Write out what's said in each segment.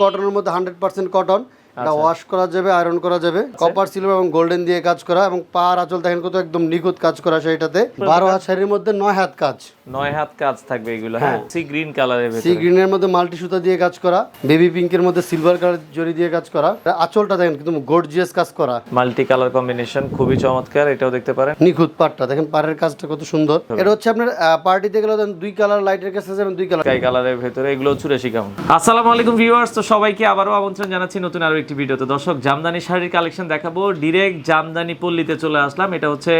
কটনের মধ্যে 100% কটন, এটা ওয়াশ করা যাবে, আয়রন করা যাবে। কপার, সিলভার এবং গোল্ডেন দিয়ে কাজ করা এবং পার আঁচল দেখেন কত একদম নিখুঁত কাজ করা সেটাতে। 12 হাত শাড়ির মধ্যে 9 হাত কাজ, 9 হাত কাজ থাকবে এগুলো। হ্যাঁ, সি গ্রিন কালারের ভিতরে, সি গ্রিনের মধ্যে মাল্টি সুতা দিয়ে কাজ করা, বেবি পিঙ্কের মধ্যে সিলভার কালার জরি দিয়ে কাজ করা। আঁচলটা দেখেন কিন্তু গর্জিয়াস কাজ করা, মাল্টি কালার কম্বিনেশন, খুবই চমৎকার। এটাও দেখতে পারেন, নিখুঁত পাড়টা দেখেন, পাড়ের কাজটা কত সুন্দর। এটা হচ্ছে আপনার পার্টিতে গেলে দুই কালার লাইটের কাছে যাবেন, দুই কালার স্কাই কালারের ভিতরে, এগুলো 84 কেমন। আসসালামু আলাইকুম ভিউয়ার্স, তো সবাইকে আবারও আমন্ত্রণ জানাচ্ছি নতুন আরো একটি ভিডিওতে। দর্শক, জামদানি শাড়ির কালেকশন দেখাবো। ডিরেক্ট জামদানি পল্লীতে চলে আসলাম। এটা হচ্ছে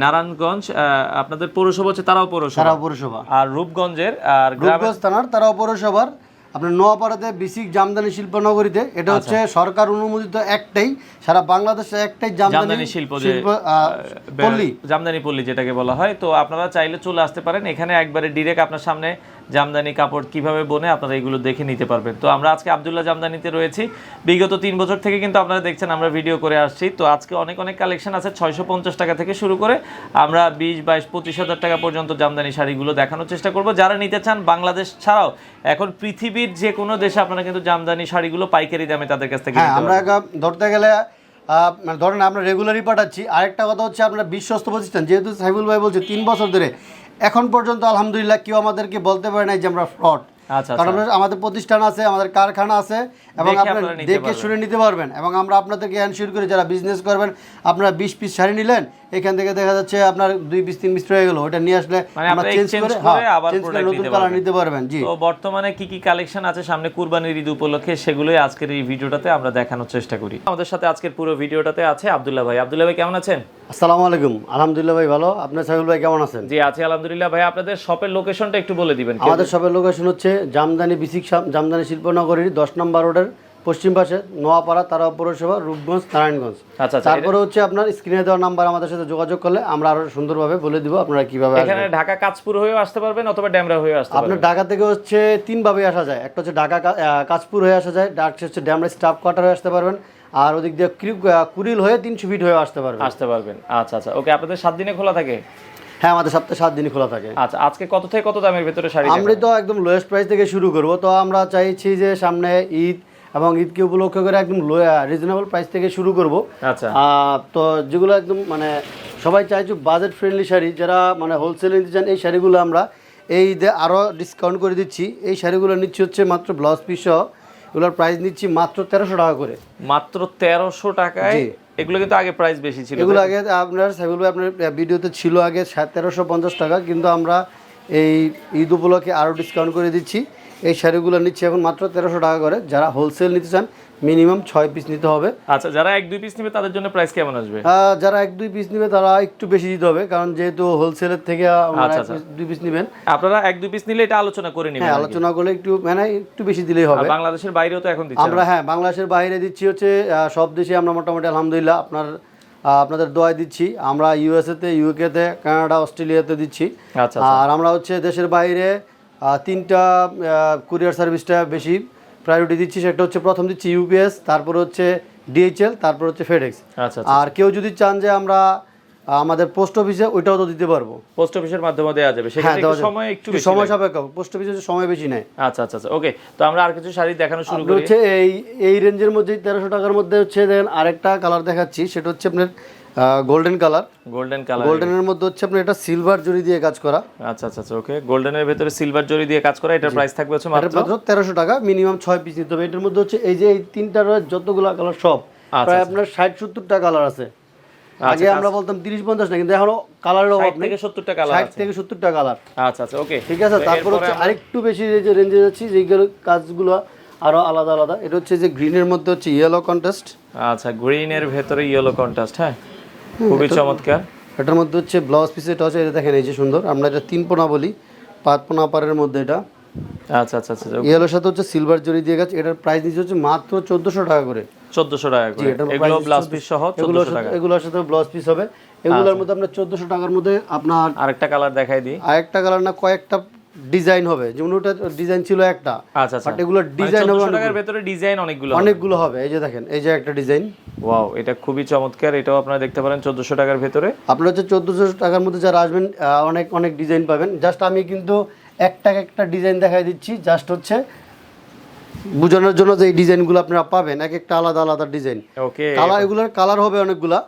নারায়ণগঞ্জ, আপনাদের পৌরসভা হচ্ছে তারাও পৌরসভা, আর রূপগঞ্জের আর রূপগঞ্জ থানার তারাও পৌরসভার আপনার নোয়াপাড়াতে বেসিক জামদানি শিল্পনগরীতে। এটা হচ্ছে সরকার অনুমোদিত একটাই, সারা বাংলাদেশে একটাই জামদানি শিল্প পল্লী, জামদানি পল্লী যেটাকে বলা হয়। তো আপনারা চাইলে চলে আসতে পারেন এখানে, একবারে ডিরেক্ট আপনার সামনে জামদানি কাপড় কিভাবে বনে আপনারা এগুলো দেখে নিতে পারবেন। তো আমরা আজকে আব্দুল্লাহ জামদানিতে রয়েছি। বিগত 3 বছর থেকে কিন্তু আপনারা দেখছেন আমরা ভিডিও করে আসছি। তো আজকে অনেক কালেকশন আছে, 650 টাকা থেকে শুরু করে আমরা 20, 22, 25 হাজার টাকা পর্যন্ত জামদানি শাড়িগুলো দেখানোর চেষ্টা করব। যারা নিতে চান বাংলাদেশ ছাড়াও এখন পৃথিবীর যে কোনো দেশে আপনারা কিন্তু জামদানি শাড়িগুলো পাইকারি দামে তাদের কাছ থেকে আমরা ধরতে গেলে ধরেন আমরা রেগুলারই পাঠাচ্ছি। আরেকটা কথা হচ্ছে আপনারা বিশ্বস্ত প্রতিষ্ঠান, যেহেতু সাইফুল ভাই বলছে 3 বছর ধরে, এখন পর্যন্ত আলহামদুলিল্লাহ কেউ আমাদেরকে বলতে পারে নাই যে আমরা ফ্রড। কারণ আমাদের প্রতিষ্ঠান আছে, আমাদের কারখানা আছে, এবং আপনারা দেখে শুনে নিতে পারবেন। এবং আমরা আপনাদেরকে এনশিওর করি যারা বিজনেস করবেন, আপনারা 20 পিস শাড়ি নিলেন, এখান থেকে দেখা যাচ্ছে আপনার 2 পিস 3 পিস রয়ে গেল, ওটা নিয়ে আসলে আমরা চেঞ্জ করে আবার নতুন কালার নিতে পারবেন। জি, তো বর্তমানে কি কি কালেকশন আছে সামনে কুরবানির ঈদ উপলক্ষে, সেগুলোই আজকের এই ভিডিওটাতে আমরা দেখানোর চেষ্টা করি। আমাদের সাথে আজকের পুরো ভিডিওটাতে আছে আব্দুল্লাহ ভাই। আব্দুল্লাহ ভাই কেমন আছেন? আসসালামু আলাইকুম। আলহামদুলিল্লাহ ভাই ভালো। আপনার সাইফুল ভাই কেমন আছেন? জি আছি আলহামদুলিল্লাহ। ভাই আপনাদের শপের লোকেশনটা একটু বলে দিবেন। আমাদের শপের লোকেশন হচ্ছে জামদানি বেসিক জামদানি শিল্পনগরীর 10 নম্বর রোডের পশ্চিম পাশে, নোয়াপাড়া, তারাও পৌরসভা, রূপগঞ্জ, নারায়ণগঞ্জ। তারপরে হচ্ছে আপনার স্ক্রিনে দেওয়া নাম্বার আমাদের সাথে যোগাযোগ করলে আমরা আরো সুন্দরভাবে বলে দিব আপনারা কিভাবে আসবেন। এখানে ঢাকা কাঁচপুর হয়ে আসতে পারবেন অথবা ড্যামরা হয়ে আসতে পারবেন। আপনার ঢাকা থেকে হচ্ছে 3 ভাবে আসা যায়। একটা হচ্ছে ঢাকা কাঁচপুর হয়ে আসা যায়, ডাকছে হচ্ছে ড্যামরা স্টাফ কোয়ার্টার হয়ে আসতে পারবেন, আর ওদিক দিয়ে কুড়িল হয়ে 300 ফিট হয়ে আসতে পারবেন। আচ্ছা ওকে। আপনাদের 7 দিনে খোলা থাকে? হ্যাঁ, আমাদের সপ্তাহে 7 দিনই খোলা থাকে। আচ্ছা, আজকে কত থেকে কত দামের ভিতরে শাড়ি? আমরা তো একদম লোয়েস্ট প্রাইস থেকে শুরু করব। তো আমরা চাইছি যে সামনে ঈদ এবং ঈদকে উপলক্ষ করে একদম রিজনেবল প্রাইস থেকে শুরু করব। আচ্ছা, তো যেগুলো একদম মানে সবাই চাইছে বাজেট ফ্রেন্ডলি শাড়ি, যারা মানে হোলসেলে নিতে চান, এই শাড়িগুলো আমরা এই ঈদে আরও ডিসকাউন্ট করে দিচ্ছি। এই শাড়িগুলো নিচ্ছি হচ্ছে মাত্র ব্লাউজ পিস সহ, এগুলোর প্রাইস নিচ্ছি মাত্র 1300 টাকা করে। মাত্র 1300 টাকায়? এগুলো কিন্তু আগে প্রাইস বেশি ছিল। এগুলো আগে আপনার সাইফুল ভাই আপনার ভিডিওতে ছিল আগে 1350 টাকা, কিন্তু আমরা এই ঈদ উপলক্ষে আরও ডিসকাউন্ট করে দিচ্ছি। এই শাড়িগুলো নিচ্ছি এখন মাত্র 1300 টাকা করে। যারা হোলসেল নিতে চান মিনিমাম 6 পিস নিতে হবে। আচ্ছা, যারা 1-2 পিস নেবে তাদের জন্য প্রাইস কেমন আসবে? যারা 1-2 পিস নেবে তারা একটু বেশি দিতে হবে, কারণ যেহেতু হোলসেলের থেকে 2 পিস নেবেন। আপনারা 1-2 পিস নিলে এটা আলোচনা করে নেবেন। হ্যাঁ, আলোচনা করলে একটু বেশি দিলেই হবে। বাংলাদেশের বাইরেও তো এখন দিচ্ছি আমরা। হ্যাঁ, বাংলাদেশের বাইরে দিচ্ছি হচ্ছে সব দেশে আমরা মোটামুটি আলহামদুলিল্লাহ আপনাদের দোয়ায় দিচ্ছি। আমরা ইউএসএতে, ইউকেতে, কানাডা, অস্ট্রেলিয়াতে দিচ্ছি। আর আমরা হচ্ছে দেশের বাইরে 3টা কুরিয়ার সার্ভিসটা বেশি প্রায়োরিটি দিচ্ছি। সেটা হচ্ছে প্রথম দিচ্ছি ইউপিএস, তারপর হচ্ছে ডিএইচএল, তারপর হচ্ছে ফেডেক্স। আর কেউ যদি চান যে আমরা আমাদের পোস্ট অফিসে, ওইটাও তো দিতে পারবো। পোস্ট অফিসের মাধ্যমে দেওয়া যাবে, সেক্ষেত্রে সময় একটু বেশি, সময় সাপেক্ষ। পোস্ট অফিসে সময় বেশি নেয়। আচ্ছা ওকে। তো আমরা আর কিছু শাড়ি দেখানো শুরু করি। হচ্ছে এই রেঞ্জের মধ্যে 1300 টাকার মধ্যে হচ্ছে দেখেন আরেকটা কালার দেখাচ্ছি। সেটা হচ্ছে আপনার গোল্ডেন কালার। গোল্ডেনের মধ্যে হচ্ছে আপনার এটা সিলভার জরি দিয়ে কাজ করা। আচ্ছা ওকে। গোল্ডেনের ভিতরে সিলভার জরি দিয়ে কাজ করা, এটার প্রাইস থাকবে হচ্ছে মাত্র 1300 টাকা। মিনিমাম 6 পিস নিতে হবে। এটার মধ্যে হচ্ছে এই যে এই 3টার যতগুলো কালার সব প্রায় আপনার 60-70টা কালার আছে। আগে আমরা বলতাম 30-50 না, কিন্তু এখনো কালারের অভাব নেই। 60-70টা কালার, 60 থেকে 70টা কালার। আচ্ছা ওকে, ঠিক আছে। তারপর হচ্ছে আরেকটু বেশি যে রেঞ্জে যাচ্ছি, যেগুলো কাজগুলো আরো আলাদা। এটা হচ্ছে যে গ্রিনের মধ্যে হচ্ছে ইয়েলো কন্ট্রাস্ট। আচ্ছা, গ্রিনের ভেতরে ইয়েলো কন্ট্রাস্ট। হ্যাঁ, খুবই চমৎকার। এটার মধ্যে হচ্ছে ব্লাউজ পিস, এটা হচ্ছে, এটা দেখেন এই যে সুন্দর। আমরা এটা 3 পোনা বলি, 5 পোনা পারের মধ্যে এটা। আচ্ছা ইয়েলোর সাথে হচ্ছে সিলভার জরি দিয়ে কাজ। এটার প্রাইস দিচ্ছে হচ্ছে মাত্র 1400 টাকা করে। 1400 টাকা করে। এগুলো ব্লাউজ পিস সহ 1400 টাকা। এগুলোর সাথে ব্লাউজ পিস হবে। এগুলোর মধ্যে আপনার 1400 টাকার মধ্যে আপনার আরেকটা কালার দেখাই দিই। আরেকটা কালার না, কয়েকটা ডিজাইন হবে। যেমন ওটা ডিজাইন ছিল একটা। আচ্ছা বাট এগুলো ডিজাইন হবে 1400 টাকার ভিতরে ডিজাইন অনেকগুলো হবে। এই যে দেখেন, এই যে একটা ডিজাইন। ওয়াও, এটা খুবই চমৎকার। এটাও আপনারা দেখতে পারেন 1400 টাকার ভিতরে। আপনারা হচ্ছে 1400 টাকার মধ্যে যারা আসবেন অনেক ডিজাইন পাবেন। জাস্ট আমি কিন্তু একটা ডিজাইন দেখাই দিচ্ছি। জাস্ট হচ্ছে বোঝানোর জন্য যে এই ডিজাইনগুলো আপনারা পাবেন এক একটা আলাদা আলাদা ডিজাইন। ওকে, কালার এগুলোর কালার হবে অনেকগুলা।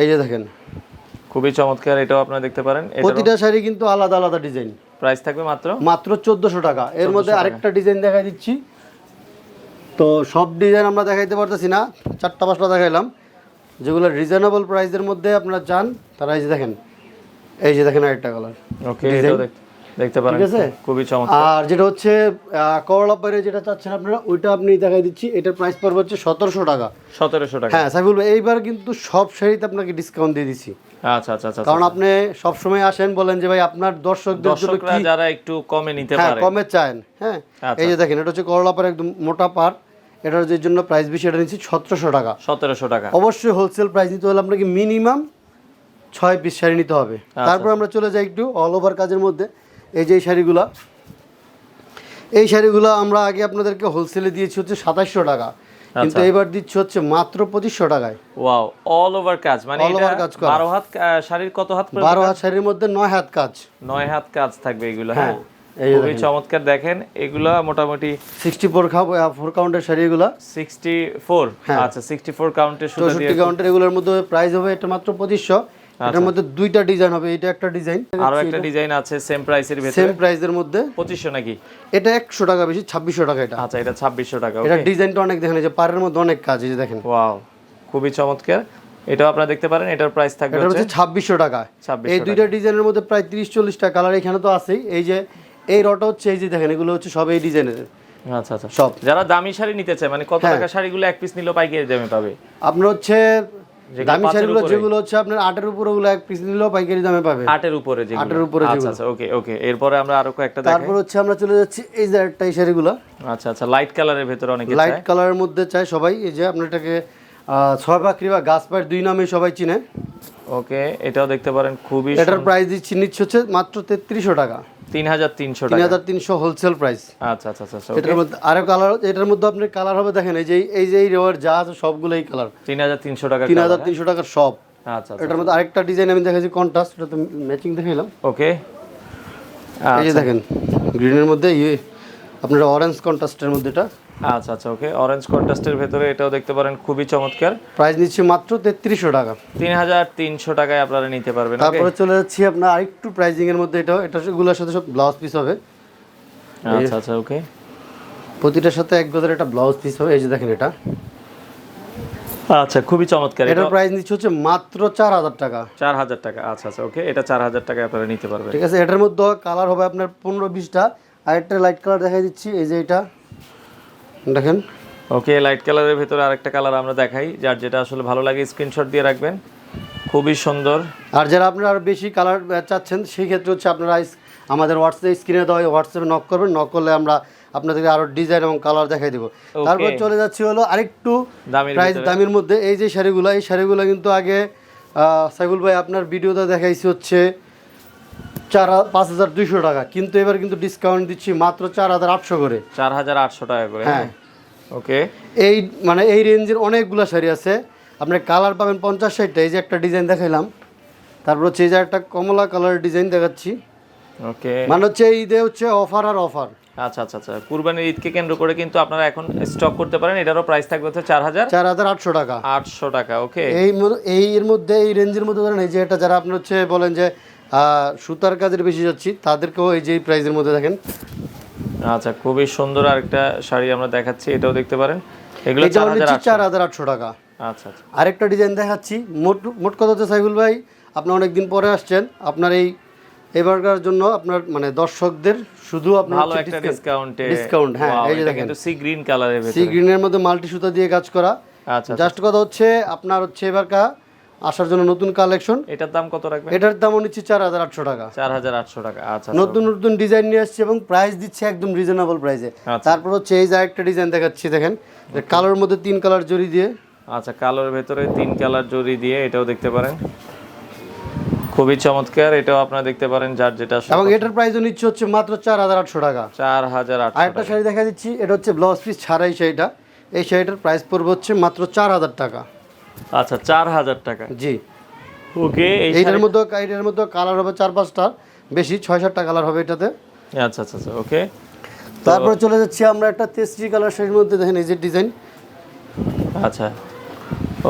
এই যে দেখেন খুবই চমৎকার, এটাও আপনারা দেখতে পারেন। প্রতিটা শাড়ি কিন্তু আলাদা আলাদা ডিজাইন। প্রাইস থাকবে মাত্র 1400 টাকা। এর মধ্যে আরেকটা ডিজাইন দেখাই দিচ্ছি। তো সব ডিজাইন আমরা দেখাইতে পারতেছি না, 4টা-5টা দেখাইলাম। যেগুলো রিজনেবল প্রাইসের মধ্যে আপনারা চান তারা এই যে দেখেন আরেকটা কালার। ওকে, এটাও দেখতে পারেন, ঠিক আছে? খুবই চমৎকার। আর যেটা হচ্ছে করলা পাড়ে যেটা চাচ্ছেন আপনারা, ওইটা আপনি দেখাই দিচ্ছি। এটার প্রাইস পড়বে হচ্ছে 1700 টাকা। 1700 টাকা। হ্যাঁ সাইফুল ভাই, এইবার কিন্তু সব শাড়িতে আপনাকে ডিসকাউন্ট দিয়ে দিচ্ছি। আচ্ছা আচ্ছা আচ্ছা, কারণ আপনি সব সময় আসেন বলেন যে ভাই আপনার দর্শকরা যারা একটু কমে নিতে পারে, কমে চান। হ্যাঁ, এই যে দেখেন এটা হচ্ছে করলা পাড়, একদম মোটা পাড়। এটার যে জন্য প্রাইস বেশি, এটা নিচ্ছি 1700 টাকা। 1700 টাকা। অবশ্যই হোলসেল প্রাইস নিতে হলে আপনাকে মিনিমাম 6 পিস শাড়ি নিতে হবে। তারপর আমরা চলে যাই একটু অল ওভার কাজের মধ্যে। এই যে এই শাড়িগুলো আমরা আগে আপনাদেরকে হোলসেলে দিয়েছি হচ্ছে 2700 টাকা, কিন্তু এবার দিচ্ছি হচ্ছে মাত্র 2500 টাকায়। ওয়াও, অল ওভার কাজ, মানে অল ওভার কাজ করা। 12 হাত শাড়ির কত হাত? 12 হাত শাড়ির মধ্যে 9 হাত কাজ। 9 হাত কাজ থাকবে এগুলো। হ্যাঁ, এই খুবই চমৎকার। দেখেন এগুলো মোটামুটি 64 কাউন্টের শাড়ি এগুলো। 64, আচ্ছা 64 কাউন্টের সুতা দিয়ে 64 কাউন্টের। এগুলোর মধ্যে প্রাইস হবে এটা মাত্র 2500। এটার মধ্যে দুইটা ডিজাইন হবে, এটা একটা ডিজাইন, আরো একটা ডিজাইন আছে সেম প্রাইসের ভিতরে। সেম প্রাইসের মধ্যে 2500 নাকি? এটা 100 টাকা বেশি, 2600 টাকা এটা। আচ্ছা, এটা 2600 টাকা। এটা ডিজাইনটা অনেক, দেখেন এই যে পাড়ের মধ্যে অনেক কাজ, এই যে দেখেন। ওয়াও, খুবই চমৎকার। এটাও আপনারা দেখতে পারেন, এটার প্রাইস থাকবে এটা হচ্ছে 2600 টাকা। এই দুইটা ডিজাইনের মধ্যে প্রায় 30-40টা কালার এখানে তো আছেই। এই যে এই রটা হচ্ছে, এই যে দেখেন এগুলো হচ্ছে সব এই ডিজাইনের। আচ্ছা আচ্ছা, সব যারা দামি শাড়ি নিতে চায়, মানে কত টাকা শাড়িগুলো এক পিস নিলেও পাইকারি দামে পাবে? আপনার হচ্ছে দামি শাড়িগুলো যেগুলো হচ্ছে আপনার 8 এর উপরে, ওগুলো এক পিস নিলেও পাইকারি দামে পাবে। 8 এর উপরে যেগুলো? 8 এর উপরে আচ্ছা আচ্ছা, ওকে ওকে। এরপরে আমরা আরো কয়েকটা দেখাই। তারপর হচ্ছে আমরা চলে যাচ্ছি এই যে একটা এই শাড়িগুলো। আচ্ছা আচ্ছা, লাইট কালারের ভিতরে অনেকে চায়। লাইট কালারের মধ্যে চাই সবাই। এই যে আপনার এটাকে ছয় পাখরি বা গাছ পাড় দুই নামে সবাই চিনে। ওকে, এটাও দেখতে পারেন, খুবই। এটার প্রাইস নিচ্ছে হচ্ছে মাত্র 3300 টাকা। 3300 টাকা। 3300 হোলসেল প্রাইস। আচ্ছা আচ্ছা আচ্ছা, এটার মধ্যে আরো কালার, এটার মধ্যে আপনার কালার হবে দেখেন এই যে রেওয়ার যা আছে সবগুলো এই কালার। 3300 টাকা। 3300 টাকার সব। আচ্ছা, এটার মধ্যে আরেকটা ডিজাইন আমি দেখাচ্ছি কন্ট্রাস্ট, এটা তো ম্যাচিং দেখাইলাম। ওকে, এই যে দেখেন গ্রিনের মধ্যে আপনার অরেঞ্জ কন্ট্রাস্টের মধ্যে এটা। আচ্ছা আচ্ছা, ওকে, অরেঞ্জ কন্ট্রাস্টের ভিতরে এটাও দেখতে পারেন, খুবই চমৎকার। প্রাইস নিচ্ছে মাত্র 3300 টাকা। 3300 টাকায় আপনারা নিতে পারবেন। তারপরে চলে যাচ্ছি আপনার আরেকটু প্রাইজিং এর মধ্যে। এগুলোর সাথে সব ব্লাউজ পিস হবে। আচ্ছা আচ্ছা, ওকে, প্রতিটার সাথে এক গজের একটা ব্লাউজ পিস হবে। এই যে দেখেন এটা। আচ্ছা, খুবই চমৎকার। এটার প্রাইস নিচ্ছে হচ্ছে মাত্র 4000 টাকা। 4000 টাকা। আচ্ছা আচ্ছা, ওকে, এটা 4000 টাকায় আপনারা নিতে পারবেন। ঠিক আছে। এটার মধ্যে কালার হবে আপনার 15-20টা। আর একটা লাইট কালার দেখাই দিচ্ছি, এই যে এটা দেখেন। ওকে, লাইট কালারের ভিতরে আরেকটা কালার আমরা দেখাই, যার যেটা আসলে ভালো লাগে স্ক্রিনশট দিয়ে রাখবেন, খুবই সুন্দর। আর যারা আপনারা আরো বেশি কালার চাচ্ছেন, সেই ক্ষেত্রে হচ্ছে আপনারা আমাদের হোয়াটসঅ্যাপ স্ক্রিনে দেওয়া হোয়াটসঅ্যাপে নক করবেন। নক করলে আমরা আপনাদেরকে আরো ডিজাইন এবং কালার দেখাই দেবো। তারপর চলে যাচ্ছি হলো আরেকটু প্রাইস দামের মধ্যে। এই যে শাড়িগুলো, এই শাড়িগুলো কিন্তু আগে সাইফুল ভাই আপনার ভিডিওতে দেখাইছি হচ্ছে 5200 টাকা, কিন্তু এবার কিন্তু ডিসকাউন্ট দিচ্ছি মাত্র 4800 করে। 4800 টাকা করে। হ্যাঁ, ওকে, এই মানে এই রেঞ্জের অনেকগুলো শাড়ি আছে। আপনার কালার পাবেন 50-60টা। এই যে একটা ডিজাইন দেখাইলাম। তারপর হচ্ছে এই যে একটা কমলা কালারের ডিজাইন দেখাচ্ছি। ওকে, মানে হচ্ছে এই ঈদে হচ্ছে অফার আর অফার। আচ্ছা আচ্ছা আচ্ছা, কুরবানির ঈদকে কেন্দ্র করে কিন্তু আপনারা এখন স্টক করতে পারেন। এটারও প্রাইস থাকবে হচ্ছে 4800 টাকা। 800 টাকা। ওকে, এর মধ্যে এই রেঞ্জের মধ্যে ধরেন এই যে এটা যারা আপনি হচ্ছে বলেন যে সুতার কাজের বেশি যাচ্ছি, তাদেরকেও এই যে প্রাইসের মধ্যে দেখেন। আচ্ছা, খুবই সুন্দর আরেকটা শাড়ি আমরা দেখাচ্ছি, এটাও দেখতে পারেন। এগুলো 4800 টাকা। আচ্ছা আচ্ছা, আরেকটা ডিজাইন দেখাচ্ছি। মোট কথা হচ্ছে সাইফুল ভাই, আপনি অনেকদিন পরে আসছেন, আপনার এবারকার জন্য আপনার মানে দর্শকদের শুধু আপনার ভালো একটা ডিসকাউন্ট। হ্যাঁ, এই যে দেখেন, কিন্তু সি গ্রিন কালারের ভিতরে, সি গ্রিনের মধ্যে মাল্টি সুতা দিয়ে কাজ করা। আচ্ছা, জাস্ট কথা হচ্ছে আপনার হচ্ছে এবারকার আসার জন্য নতুন কালেকশন। এটার দাম কত রাখবেন? এটার দামও নিচ্ছে 4800 টাকা। 4800 টাকা। আচ্ছা, নতুন নতুন ডিজাইন নিয়ে আসছে এবং প্রাইস দিচ্ছে একদম রিজনেবল প্রাইসে। তারপর হচ্ছে এই যে একটা ডিজাইন দেখাচ্ছি, দেখেন কালোর মধ্যে 3 কালার জরি দিয়ে। আচ্ছা, কালোর ভেতরে 3 কালার জরি দিয়ে, এটাও দেখতে পারেন, খুবই চমৎকার। এটাও আপনারা দেখতে পারেন, যার যেটা। এবং এটার প্রাইসও নিচ্ছে হচ্ছে মাত্র 4800 টাকা। 4800। আরেকটা শাড়ি দেখা দিচ্ছি, এটা হচ্ছে ব্লাউজ পিস ছাড়াই শাড়িটা। এই শাড়িটার প্রাইস পড়বে হচ্ছে মাত্র 4000 টাকা। আচ্ছা, 4000 টাকা। জি, ওকে। এইটার মধ্যে কালার হবে 4-5টা, বেশি 6-7টা কালার হবে এটাতে। আচ্ছা আচ্ছা আচ্ছা, ওকে। তারপরে চলে যাচ্ছি আমরা একটা তেস্টি কালার শাড়ির মধ্যে, দেখেন এই যে ডিজাইন। আচ্ছা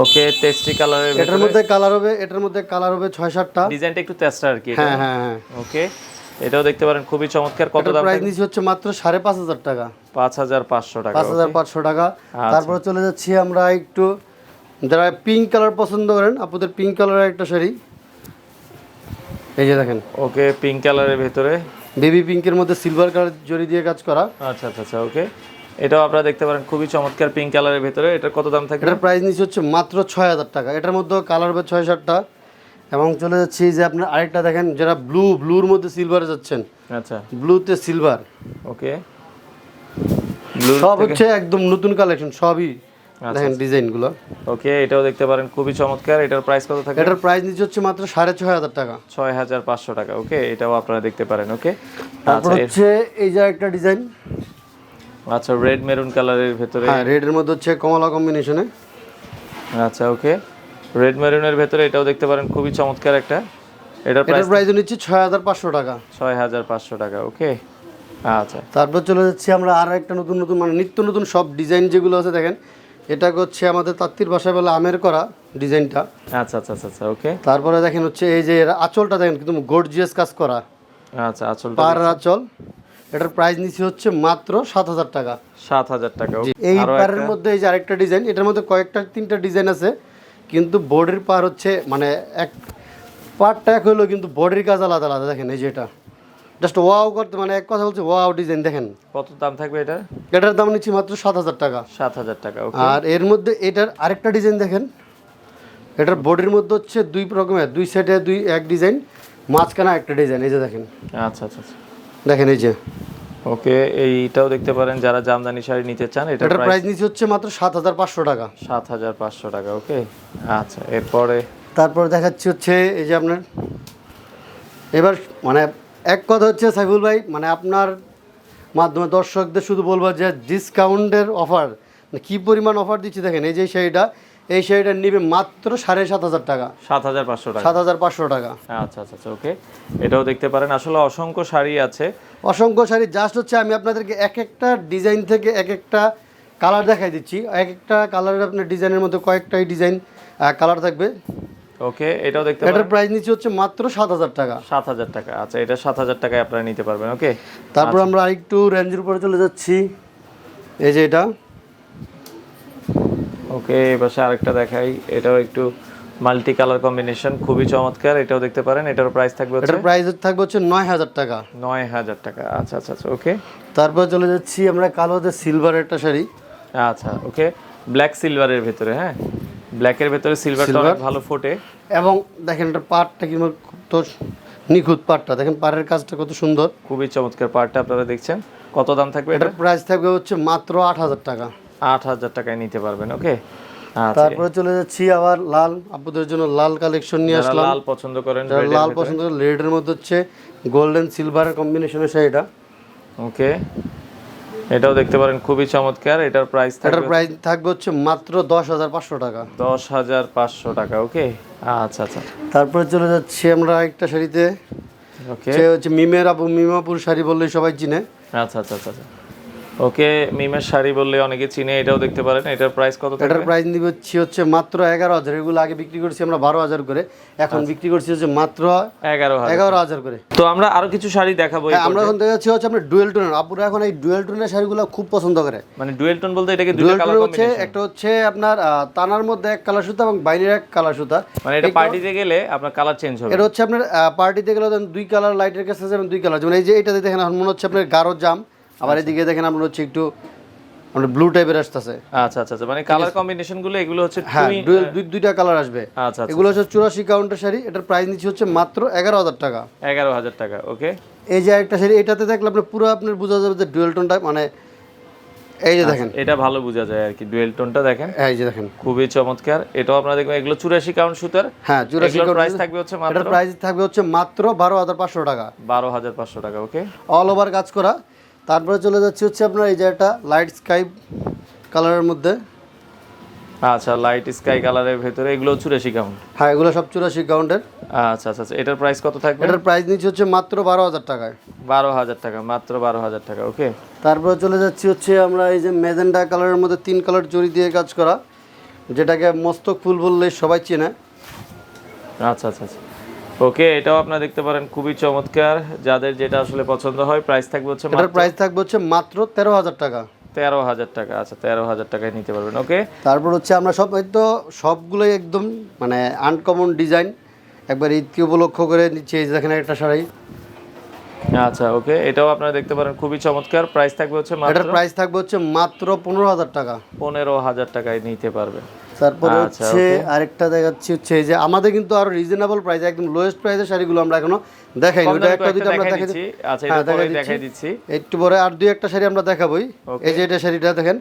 ওকে, টেস্টি কালারের এটার মধ্যে কালার হবে, এটার মধ্যে কালার হবে 6-7টা। ডিজাইনটা একটু তেস্টা আর কি। হ্যাঁ হ্যাঁ হ্যাঁ। ওকে, এটাও দেখতে পারেন খুবই চমৎকার। কত দাম? প্রাইস নিচে হচ্ছে মাত্র 5,500 টাকা। 5,500 টাকা। 5,500 টাকা। তারপরে চলে যাচ্ছি আমরা একটু, যারা পিঙ্ক কালার পছন্দ করেন আপনাদের পিঙ্ক কালারের একটা শাড়ি, এই যে দেখেন। ওকে, পিঙ্ক কালারের ভিতরে বেবি পিঙ্কের মধ্যে সিলভার কালার জরি দিয়ে কাজ করা। আচ্ছা আচ্ছা আচ্ছা। ওকে, এটাও আপনারা দেখতে পারেন খুবই চমৎকার পিঙ্ক কালারের ভিতরে। এটার কত দাম থাকবে? এটার প্রাইস নিচে হচ্ছে মাত্র 6,000 টাকা। এটার মধ্যে কালার হবে 6-7টা। এবং চলে যাচ্ছি যে আপনার আরেকটা দেখেন, যারা ব্লুর মধ্যে সিলভারে যাচ্ছেন। আচ্ছা, ব্লুতে সিলভার। ওকে, সব হচ্ছে একদম নতুন কালেকশন সবই। দেখেন ডিজাইনগুলো। ওকে, এটাও দেখতে পারেন খুবই চমৎকার। এটার প্রাইস কত থাকবে? এটার প্রাইস নিচে হচ্ছে মাত্র 6,500 টাকা। 6,500 টাকা। ওকে, এটাও আপনারা দেখতে পারেন। ওকে, তারপর হচ্ছে এই যে একটা ডিজাইন। আচ্ছা, রেড মেরুন কালারের ভিতরে। হ্যাঁ, রেড এর মধ্যে হচ্ছে কমলা কম্বিনেশনে। আচ্ছা ওকে, রেড মেরুনের ভিতরে এটাও দেখতে পারেন খুবই চমৎকার একটা। এটার প্রাইস নিচ্ছে 6,500 টাকা। 6,500 টাকা। ওকে, আচ্ছা। তারপর চলে যাচ্ছি আমরা আর একটা নতুন নতুন মানে নিত্য নতুন সব ডিজাইন যেগুলো আছে দেখেন। এটা হচ্ছে আমাদের তাত্তির ভাষায় বলে আমের করা ডিজাইনটা। আচ্ছা আচ্ছা আচ্ছা। ওকে, তারপরে দেখেন হচ্ছে এই যে আঁচলটা দেখেন কিন্তু গর্জিয়াস কাজ করা। আচ্ছা, আঁচলটা পার আঁচল। এটার প্রাইস নিচ্ছে হচ্ছে মাত্র 7,000 টাকা। 7,000 টাকা। এই পারের মধ্যে এই যে আরেকটা ডিজাইন, এটার মধ্যে কয়েকটা 3টা ডিজাইন আছে, কিন্তু বডির পার হচ্ছে মানে এক পার্টটা এক হলো, কিন্তু বডির কাজ আলাদা আলাদা। দেখেন এই যে এটা জাস্ট ওয়াও করতে, মানে এক কথা বলছে ওয়াও ডিজাইন। দেখেন কত দাম থাকবে এটা? এটার দাম নিচ্ছি মাত্র 7,000 টাকা। 7,000 টাকা। ওকে, আর এর মধ্যে এটার আরেকটা ডিজাইন দেখেন। এটার বডির মধ্যে হচ্ছে দুই রকমের, দুই সাইডে এক ডিজাইন, মাঝখানে একটা ডিজাইন। এই যে দেখেন। আচ্ছা আচ্ছা আচ্ছা। দেখেন এই যে। ওকে, এইটাও দেখতে পারেন যারা জামদানি শাড়ি নিতে চান। এটার প্রাইস নিচ্ছে হচ্ছে মাত্র 7,500 টাকা। 7,500 টাকা। ওকে, আচ্ছা। এরপরে তারপর দেখাচ্ছি হচ্ছে এই যে আপনার, এবার মানে এক কথা হচ্ছে সাইফুল ভাই, মানে আপনার মাধ্যমে দর্শকদের শুধু বলবো যে ডিসকাউন্টের অফার কি পরিমাণ অফার দিচ্ছি দেখেন। এই যে শাড়িটা, এই শাড়িটা নিবে মাত্র 7,500 টাকা। 7,500 টাকা। 7,500 টাকা। আচ্ছা আচ্ছা আচ্ছা। ওকে, এটাও দেখতে পারেন। আসলে অসংখ্য শাড়ি আছে, অসংখ্য শাড়ি। জাস্ট হচ্ছে আমি আপনাদেরকে এক একটা ডিজাইন থেকে এক একটা কালার দেখাই দিচ্ছি। এক একটা কালারের আপনার ডিজাইনের মধ্যে কয়েকটাই ডিজাইন কালার থাকবে। ওকে, এটাও দেখতে পারেন। এটার প্রাইস নিচ্ছে হচ্ছে মাত্র 7,000 টাকা। 7,000 টাকা। আচ্ছা, এটা 7,000 টাকায় আপনারা নিতে পারবেন। ওকে, তারপর আমরা আরেকটু রেঞ্জের উপরে চলে যাচ্ছি। এই যে এটা। ওকে, এপাশে আরেকটা দেখাই। এটাও একটু মাল্টি কালার কম্বিনেশন, খুবই চমৎকার। এটাও দেখতে পারেন। এটার প্রাইস থাকবে হচ্ছে, এটার প্রাইস থাকবে হচ্ছে 9,000 টাকা। 9,000 টাকা। আচ্ছা আচ্ছা আচ্ছা। ওকে, তারপর চলে যাচ্ছি আমরা কালোতে সিলভার একটা শাড়ি। আচ্ছা ওকে, ব্ল্যাক সিলভারের ভিতরে। হ্যাঁ, ব্ল্যাকের ভিতরে সিলভারটা অনেক ভালো ফোটে। এবং দেখেন এটা পাড়টা কি তো নিখুঁত পাড়টা, দেখেন পাড়ের কাজটা কত সুন্দর। খুবই চমৎকার পাড়টা আপনারা দেখছেন। কত দাম থাকবে এটা? এটার প্রাইস থাকবে হচ্ছে মাত্র 8,000 টাকা। 8,000 টাকায় নিতে পারবেন। ওকে, আচ্ছা। তারপরে চলে যাচ্ছি আবার লাল, আপুদের জন্য লাল কালেকশন নিয়ে আসলাম। লাল পছন্দ করেন, যারা লাল পছন্দ করেন, রেডের মধ্যে হচ্ছে গোল্ডেন সিলভারের কম্বিনেশনের শাড়িটা। ওকে, এটাও দেখতে পারেন খুবই চমৎকার। এটার প্রাইস থাকবে, এটার প্রাইস থাকবে হচ্ছে মাত্র 10,500 টাকা। 10,500 টাকা। ওকে, আচ্ছা আচ্ছা। তারপরে চলে যাচ্ছি আমরা একটা শাড়িতে। ওকে, সে হচ্ছে মিমাপুর শাড়ি বললেই সবাই চিনে। আচ্ছা আচ্ছা আচ্ছা। ওকে, মিমের শাড়ি বললে অনেকে চিনে। এটাও দেখতে পারেন। এটার প্রাইস কত থাকবে? এটার প্রাইস নিচ্ছি হচ্ছে মাত্র 11,000। এগুলো আগে বিক্রি করছি আমরা 12,000 করে, এখন বিক্রি করছি হচ্ছে মাত্র 11,000 করে। তো আমরা আরো কিছু শাড়ি দেখাবো। আমরা এখন দেখাচ্ছি হচ্ছে আমরা ডুয়েল টোনের। আপুরা এখন এই ডুয়েল টোনের শাড়িগুলো খুব পছন্দ করে। মানে ডুয়েল টোন বলতে এটাকে দুটো কালার হচ্ছে, একটা হচ্ছে আপনার তানার মধ্যে এক কালার সুতা এবং বাইরের এক কালার সুতা। মানে এটা পার্টিতে গেলে আপনার কালার চেঞ্জ হবে। এটা হচ্ছে আপনার পার্টিতে গেলে দুই কালার লাইটের কাছে যেমন দুই কালার, যেমন এই যে এটাতে দেখেন মনে হচ্ছে আপনার গাঢ় জাম, আবার এদিকে দেখেন আপনার হচ্ছে একটু মানে ব্লু টাইপের আসতেছে। আচ্ছা আচ্ছা আচ্ছা। মানে কালার কম্বিনেশন গুলো এগুলো হচ্ছে দুইটা কালার আসবে। আচ্ছা, এগুলো হচ্ছে 84 কাউন্টের শাড়ি। এটার প্রাইস নিচ্ছে হচ্ছে মাত্র 11,000 টাকা। 11,000 টাকা। ওকে, এই যে একটা শাড়ি, এটাতে দেখলে আপনার পুরো আপনার বোঝা যাবে যে ডুয়েল টোনটা, মানে এই যে দেখেন এটা ভালো বোঝা যায় আর কি। ডুয়েল টোনটা দেখেন, এই যে দেখেন খুবই চমৎকার। এটাও আপনারা দেখবেন এগুলো 84 কাউন্ট সুতার। হ্যাঁ, 84 কাউন্ট। প্রাইস থাকবে হচ্ছে মাত্র, এটার প্রাইস থাকবে হচ্ছে মাত্র 12,500 টাকা। 12,500 টাকা। ওকে, অল ওভার কাজ করা। তারপরে চলে যাচ্ছে হচ্ছে আপনার এই যে একটা লাইট স্কাই কালারের মধ্যে। আচ্ছা, লাইট স্কাই কালারের ভেতরে এগুলো 84 কাউন্ট। হ্যাঁ, এগুলো সব 84 কাউন্টের। আচ্ছা আচ্ছা আচ্ছা, এটার প্রাইস কত থাকবে? এটার প্রাইস নিচ্ছে হচ্ছে মাত্র 12,000 টাকায়। 12,000 টাকা, মাত্র 12,000 টাকা। ওকে, তারপরে চলে যাচ্ছি হচ্ছে আমরা এই যে ম্যাজেন্ডা কালারের মধ্যে 3 কালার জরি দিয়ে কাজ করা, যেটাকে মস্তক ফুল বললে সবাই চেনে। আচ্ছা আচ্ছা আচ্ছা, ওকে, এটাও আপনারা দেখতে পারেন, খুবই চমৎকার। যাদের যেটা আসলে পছন্দ হয়, প্রাইস থাকবে হচ্ছে এটার প্রাইস থাকবে হচ্ছে মাত্র 13,000 টাকা। 13,000 টাকা। আচ্ছা, 13,000 টাকায় নিতে পারবেন। ওকে, তারপর হচ্ছে আমরা সব এই তো সবগুলোই একদম মানে আনকমন ডিজাইন, একবার ঈদকে উপলক্ষ করে নিচ্ছে। এই যে দেখেন একটা শাড়ি। আচ্ছা, ওকে, এটাও আপনারা দেখতে পারেন, খুবই চমৎকার। প্রাইস থাকবে হচ্ছে মাত্র, এটার প্রাইস থাকবে হচ্ছে মাত্র 15,000 টাকা। 15,000 টাকায় নিতে পারবেন। তারপরে আচ্ছা, হচ্ছে আরেকটা দেখাচ্ছি হচ্ছে এই যে আমাদের কিন্তু আরো রিজনেবল প্রাইস, একদম লোয়েস্ট প্রাইসের শাড়িগুলো আমরা এখনো দেখাইনি। কম ওটা দামে একটা দুইটা আমরা দেখাই দেখাই দিচ্ছি। আচ্ছা, হ্যাঁ, এটা পরে দেখাই দিচ্ছি। একটু পরে আর দুই একটা শাড়ি আমরা দেখাবোই। এই যে এটা শাড়িটা দেখেন,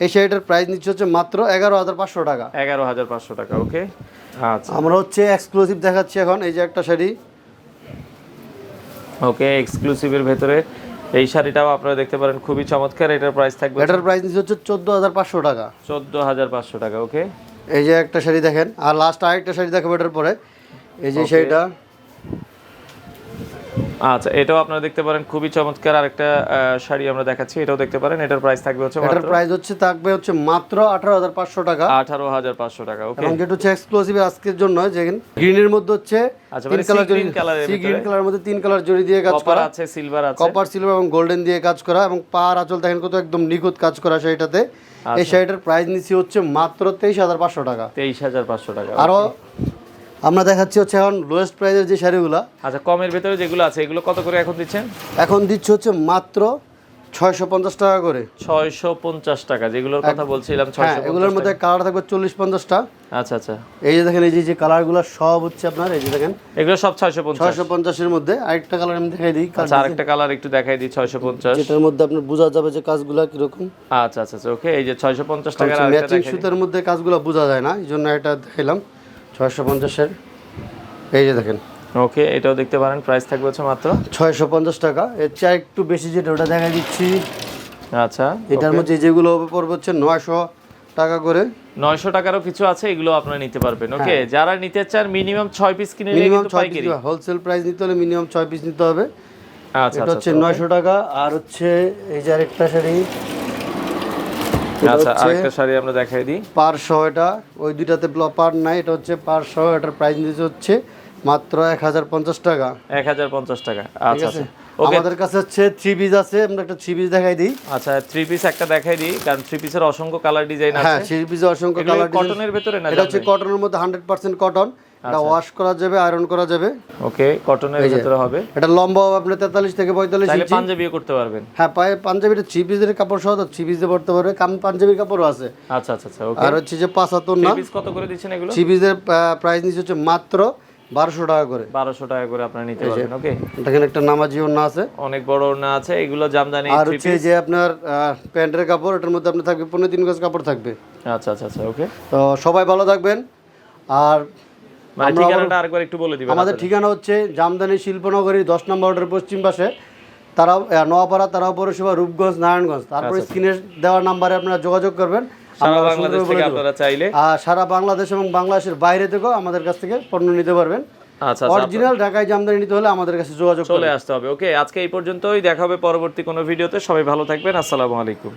এই শাড়িটার প্রাইস নিচ্ছে হচ্ছে মাত্র 11,500 টাকা। 11,500 টাকা। ওকে, আচ্ছা, আমরা হচ্ছে এক্সক্লুসিভ দেখাচ্ছি এখন। এই যে একটা শাড়ি। ওকে, এক্সক্লুসিভের ভেতরে এই শাড়িটাও আপনারা দেখতে পারেন, খুবই চমৎকার। এটার প্রাইস থাকবে, এটার প্রাইস নিচ্ছে হচ্ছে 14,500 টাকা। 14,500 টাকা। ওকে, এই যে একটা শাড়ি দেখেন, আর লাস্ট আরেকটা শাড়ি দেখাবো এটার পরে। এই যে শাড়িটা। আচ্ছা, এটাও আপনারা দেখতে পারেন, খুবই চমৎকার। আরেকটা শাড়ি আমরা দেখাচ্ছি, এটাও দেখতে পারেন। এটার প্রাইস থাকবে হচ্ছে এটার মাত্র, প্রাইস থাকবে হচ্ছে মাত্র 18,500 টাকা। 18,500 টাকা। ওকে, এবং যেটা হচ্ছে এক্সক্লুসিভ আজকের জন্য, যেখানে গ্রিনের মধ্যে হচ্ছে আচ্ছা, 3 কালার জরি, গ্রিন কালারের মধ্যে 3 কালার জরি দিয়ে কাজ কপার করা আছে, সিলভার আছে, কপার, সিলভার এবং গোল্ডেন দিয়ে কাজ করা, এবং পার আঁচল দেখেন কত একদম নিখুঁত কাজ করা শাড়িটাতে। এই শাড়িটার প্রাইস নিচ্ছি হচ্ছে মাত্র 23,500 টাকা। 23,500 টাকা। আরো আমরা দেখাচ্ছি হচ্ছে এখন লোয়েস্ট প্রাইসের যে শাড়িগুলো। আচ্ছা, কমের ভেতরে যেগুলো আছে এগুলো কত করে এখন দিচ্ছেন? এখন দিচ্ছে হচ্ছে মাত্র 650 টাকা করে। 650 টাকা, যেগুলোর কথা বলছিলাম। 650 এগুলোর মধ্যে কালার থাকবে 40-50টা। আচ্ছা আচ্ছা, এই যে দেখেন, এই যে কালারগুলো সব হচ্ছে আপনার, এই যে দেখেন এগুলো সব 650। 650 এর মধ্যে আরেকটা কালার আমি দেখাই দিই। আচ্ছা, আরেকটা কালার একটু দেখাই দিই। 650, যেটার মধ্যে আপনার বোঝা যাবে যে কাজগুলো কিরকম। আচ্ছা আচ্ছা আচ্ছা, ওকে, এই যে 650 টাকার আরেকটা ম্যাচিং দেখাই দিই। সুতার মধ্যে কাজগুলো বোঝা যায় না, এই জন্য এটা দেখাইলাম 650 এর। এই যে দেখেন, ওকে, এটাও দেখতে পারেন, প্রাইস থাকবে হচ্ছে মাত্র 650 টাকা। এর চেয়ে একটু বেশি যেটা ওটা দেখাই দিচ্ছি। আচ্ছা, এটার মধ্যে যেগুলো পড়বে হচ্ছে 900 টাকা করে। 900 টাকারও কিছু আছে, এগুলো আপনারা নিতে পারবেন। ওকে, যারা নিতে চান মিনিমাম 6 পিস কিনে নিলে মিনিমাম কিন্তু 6 পাইকারি। পিস, হোলসেল প্রাইস নিতে হলে মিনিমাম 6 পিস নিতে হবে। আচ্ছা, এটা হচ্ছে 900 টাকা। আর হচ্ছে এই যে আরেকটা শাড়ি। আচ্ছা, আরেকটা শাড়ি আমরা দেখাই দিই। পারশো, এটা ওই দুইটাতে পার নাই, এটা হচ্ছে পারশো। এটার প্রাইস নিচ্ছে হচ্ছে মাত্র 1050 টাকা। 1050 টাকা। আচ্ছা আচ্ছা, আমাদের কাছে হচ্ছে 3 পিস আছে, আমরা একটা 3 পিস দেখাই দিই। আচ্ছা, 3 পিস একটা দেখাই দিই, কারণ 3 পিসের অসংখ্য কালার ডিজাইন আছে। হ্যাঁ, 3 পিসে অসংখ্য কালার ডিজাইন। কটনের ভেতরে না? এটা হচ্ছে কটনের মধ্যে 100% কটন। এটা ওয়াশ করা যাবে, আয়রন করা যাবে। ওকে, কটনের ভেতরে হবে। এটা লম্বা হবে আপনার 43 থেকে 45 চাইলে ইঞ্চি। পাঞ্জাবিও করতে পারবেন। হ্যাঁ, পাঞ্জাবিটা 3 পিসের কাপড় সহ 3 পিসে পড়তে পারবে, পাঞ্জাবির কাপড়ও আছে। আচ্ছা আচ্ছা আচ্ছা, ওকে। আর হচ্ছে যে 75 না, 3 পিস কত করে দিচ্ছেন এগুলো? 3 পিসের প্রাইস নিচ্ছে হচ্ছে মাত্র 1200 টাকা করে। 1200 টাকা করে আপনারা নিতে পারবেন। ওকে, দেখেন একটা নামাজি ওড়না আছে, অনেক বড় ওড়না আছে। এগুলো জামদানি। আর হচ্ছে যে আপনার প্যান্টের কাপড়, এটার মধ্যে আপনার থাকবে 15-3 গজ কাপড় থাকবে। আচ্ছা আচ্ছা আচ্ছা, ওকে। তো সবাই ভালো থাকবেন। আর মানে ঠিকানাটা আরেকবার একটু বলে দিবেন। আমাদের ঠিকানা হচ্ছে জামদানি শিল্পনগরী 10 নম্বর রোডের পশ্চিম পাশে, তারাও নোয়াপাড়া, তারাও পৌরসভা, রূপগঞ্জ, নারায়ণগঞ্জ। তারপরে স্ক্রিনে দেওয়ার নাম্বারে আপনারা যোগাযোগ করবেন। সারা বাংলাদেশ থেকে আপনারা চাইলে, আর সারা বাংলাদেশ এবং বাংলাদেশের বাইরে থেকেও আমাদের কাছ থেকে পণ্য নিতে পারবেন। আচ্ছা, অরিজিনাল ঢাকায় জামদানি নিতে হলে আমাদের কাছে যোগাযোগ চলে আসতে হবে। ওকে, আজকে এই পর্যন্তই, দেখা হবে পরবর্তী কোনো ভিডিওতে। সবাই ভালো থাকবেন। আসসালামু আলাইকুম।